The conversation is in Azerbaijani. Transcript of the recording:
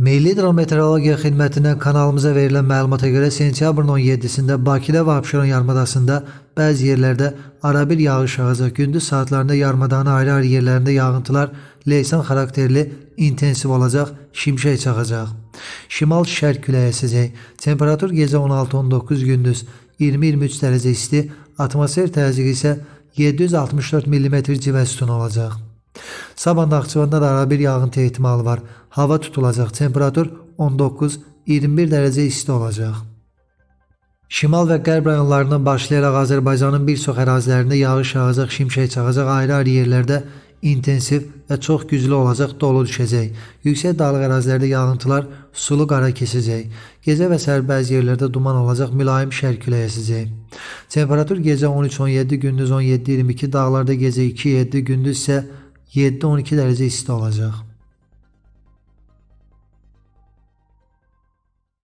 Milli Hidrometeorologiya Xidmətindən kanalımıza verilən məlumata görə sentyabrın 17-sində Bakıda və Abşeron yarımadasında bəzi yerlərdə arabir yağış yağacaq. Gündüz saatlarında yarımadanın ayrı-ayrı yerlərində yağıntılar leysan xarakterli intensiv olacaq, şimşək çaxacaq. Şimal-şərq küləyi əsəcək. Temperatur gecə 16-19, gündüz 20-23 dərəcə isti, atmosfer təzyiqi isə 764 mm civə sütunu olacaq. Sabah Naxçıvanda da arabir yağıntı ehtimalı var. Hava tutulacaq. Temperatur 19-21 dərəcə isti olacaq. Şimal və qərb rayonlarından başlayaraq Azərbaycanın bir çox ərazilərində yağış yağacaq, şimşək çaxacaq, ayrı-ayrı yerlərdə intensiv və çox güclü olacaq, dolu düşəcək. Yüksək dağlıq ərazilərdə yağıntılar sulu qara keçəcək. Gecə və səhər bəzi yerlərdə duman olacaq, mülayim şərq küləyi əsəcək. Temperatur gecə 13-17, gündüz 17-22, dağlarda gecə 2-7, gündüz isə 7-12 dərəcə isti olacaq.